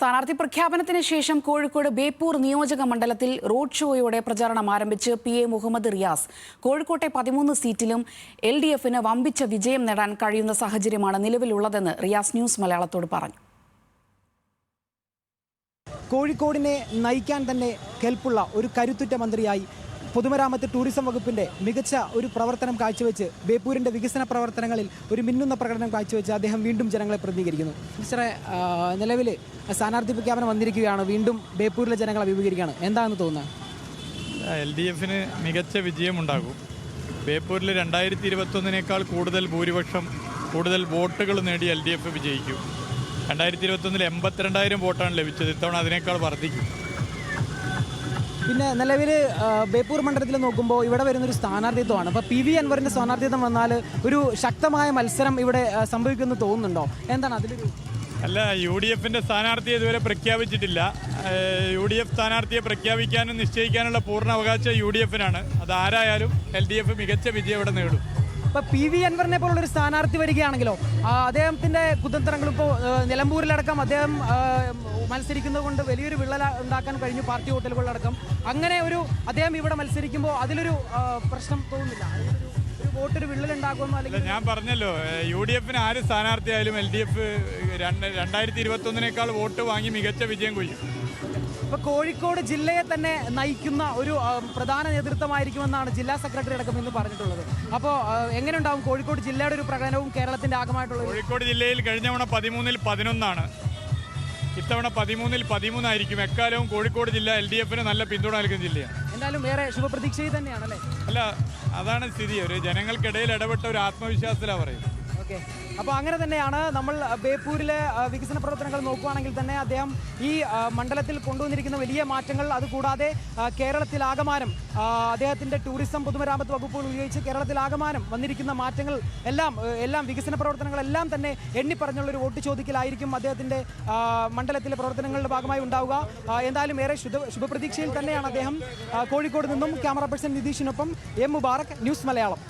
സ്ഥാനാർത്ഥി പ്രഖ്യാപനത്തിന് ശേഷം കോഴിക്കോട് ബേപ്പൂർ നിയോജക മണ്ഡലത്തിൽ റോഡ് ഷോയോടെ പ്രചാരണം ആരംഭിച്ച് PA മുഹമ്മദ് റിയാസ്. കോഴിക്കോട്ടെ 13 സീറ്റിലും LDFന് വമ്പിച്ച വിജയം നേടാൻ കഴിയുന്ന സാഹചര്യമാണ് നിലവിലുള്ളതെന്ന് റിയാസ് ന്യൂസ് മലയാളത്തോട് പറഞ്ഞു. കോഴിക്കോടിനെ നയിക്കാൻ തന്നെ കെൽപ്പുള്ള ഒരു കരുത്തുറ്റ മന്ത്രിയായി പൊതുമരാമത്ത് ടൂറിസം വകുപ്പിൻ്റെ മികച്ച ഒരു പ്രവർത്തനം കാഴ്ചവെച്ച് ബേപ്പൂരിൻ്റെ വികസന പ്രവർത്തനങ്ങളിൽ ഒരു മിന്നുന്ന പ്രകടനം കാഴ്ചവെച്ച് അദ്ദേഹം വീണ്ടും ജനങ്ങളെ പ്രതിനിധീകരിക്കുന്നു. മിസ്റ്ററെ, നിലവിൽ സ്ഥാനാർത്ഥി പ്രഖ്യാപനം വന്നിരിക്കുകയാണ്, വീണ്ടും ബേപ്പൂരിലെ ജനങ്ങളെ അഭിമുഖീകരിക്കുകയാണ്, എന്താണെന്ന് തോന്നുന്നത്? LDFന് മികച്ച വിജയമുണ്ടാകും. ബേപ്പൂരിൽ 2021 കൂടുതൽ വോട്ടുകൾ നേടി LDF വിജയിക്കും. 2021 82,000 വോട്ടാണ് ലഭിച്ചത്. ഇത്തവണ അതിനേക്കാൾ വർദ്ധിക്കും. പിന്നെ നിലവിൽ ബേപ്പൂർ മണ്ഡലത്തിൽ നോക്കുമ്പോൾ ഇവിടെ വരുന്നൊരു സ്ഥാനാർത്ഥിത്വമാണ്. അപ്പോൾ PV അൻവറിൻ്റെ സ്ഥാനാർത്ഥിത്വം വന്നാൽ ഒരു ശക്തമായ മത്സരം ഇവിടെ സംഭവിക്കുമെന്ന് തോന്നുന്നുണ്ടോ? എന്താണ് അതിലൊരു? അല്ല, UDFൻ്റെ സ്ഥാനാർത്ഥിയെ ഇതുവരെ പ്രഖ്യാപിച്ചിട്ടില്ല. UDF സ്ഥാനാർത്ഥിയെ പ്രഖ്യാപിക്കാനും നിശ്ചയിക്കാനുള്ള പൂർണ്ണ അവകാശം UDFനാണ്. അതാരായാലും LDF മികച്ച വിജയം ഇവിടെ നേടും. ഇപ്പോൾ PV അൻവറിനെ പോലുള്ളൊരു സ്ഥാനാർത്ഥി വരികയാണെങ്കിലോ, അദ്ദേഹത്തിൻ്റെ കുതന്ത്രങ്ങളും ഇപ്പോൾ നിലമ്പൂരിലടക്കം അദ്ദേഹം മത്സരിക്കുന്നത് കൊണ്ട് വലിയൊരു വിള്ളൽ ഉണ്ടാക്കാൻ കഴിഞ്ഞു പാർട്ടി ഹോട്ടലുകളിലടക്കം. അങ്ങനെ അദ്ദേഹം ഇവിടെ മത്സരിക്കുമ്പോൾ അതിലൊരു പ്രശ്നം തോന്നുന്നില്ല, ഒരു വോട്ടൊരു വിള്ളലുണ്ടാക്കുമെന്നോ? അല്ലെങ്കിൽ ഞാൻ പറഞ്ഞല്ലോ, UDFന് ആര് സ്ഥാനാർത്ഥിയായാലും LDF 2021 വോട്ട് വാങ്ങി മികച്ച വിജയം കൊയ്യും. ഇപ്പോൾ കോഴിക്കോട് ജില്ലയെ തന്നെ നയിക്കുന്ന ഒരു പ്രധാന നേതൃത്വമായിരിക്കുമെന്നാണ് ജില്ലാ സെക്രട്ടറി അടക്കം എന്ന് പറഞ്ഞിട്ടുള്ളത്. അപ്പോൾ എങ്ങനെ ഉണ്ടാവും കോഴിക്കോട് ജില്ലയുടെ ഒരു പ്രകടനവും കേരളത്തിൻ്റെ ആകമായിട്ടുള്ള? കോഴിക്കോട് ജില്ലയിൽ കഴിഞ്ഞ തവണ 13-ൽ 11 ഇത്തവണ 13-ൽ 13 ആയിരിക്കും. എക്കാലവും കോഴിക്കോട് ജില്ല LDFന് നല്ല പിന്തുണ നൽകുന്ന ജില്ലയാണ്. എന്തായാലും വേറെ ശുഭപ്രതീക്ഷയിൽ തന്നെയാണല്ലേ? അല്ല, അതാണ് സ്ഥിതി. ഒരു ജനങ്ങൾക്കിടയിൽ ഇടപെട്ട ഒരു ആത്മവിശ്വാസത്തിലാണ് പറയുന്നത്. ഓക്കെ, അപ്പോൾ അങ്ങനെ തന്നെയാണ്. നമ്മൾ ബേപ്പൂരിലെ വികസന പ്രവർത്തനങ്ങൾ നോക്കുകയാണെങ്കിൽ തന്നെ അദ്ദേഹം ഈ മണ്ഡലത്തിൽ കൊണ്ടുവന്നിരിക്കുന്ന വലിയ മാറ്റങ്ങൾ, അതുകൂടാതെ കേരളത്തിലാകമാനം അദ്ദേഹത്തിൻ്റെ ടൂറിസം പൊതുമരാമത്ത് വകുപ്പുകൾ ഉപയോഗിച്ച് കേരളത്തിലാകമാനം വന്നിരിക്കുന്ന മാറ്റങ്ങൾ എല്ലാം വികസന പ്രവർത്തനങ്ങളെല്ലാം തന്നെ എണ്ണിപ്പറഞ്ഞുള്ളൊരു വോട്ട് ചോദിക്കലായിരിക്കും അദ്ദേഹത്തിൻ്റെ മണ്ഡലത്തിലെ പ്രവർത്തനങ്ങളുടെ ഭാഗമായി ഉണ്ടാവുക. എന്തായാലും ഏറെ ശുഭപ്രതീക്ഷയിൽ തന്നെയാണ് അദ്ദേഹം. കോഴിക്കോട് നിന്നും ക്യാമറ പേഴ്സൺ നിതീഷിനൊപ്പം M. മുബാറക്, ന്യൂസ് മലയാളം.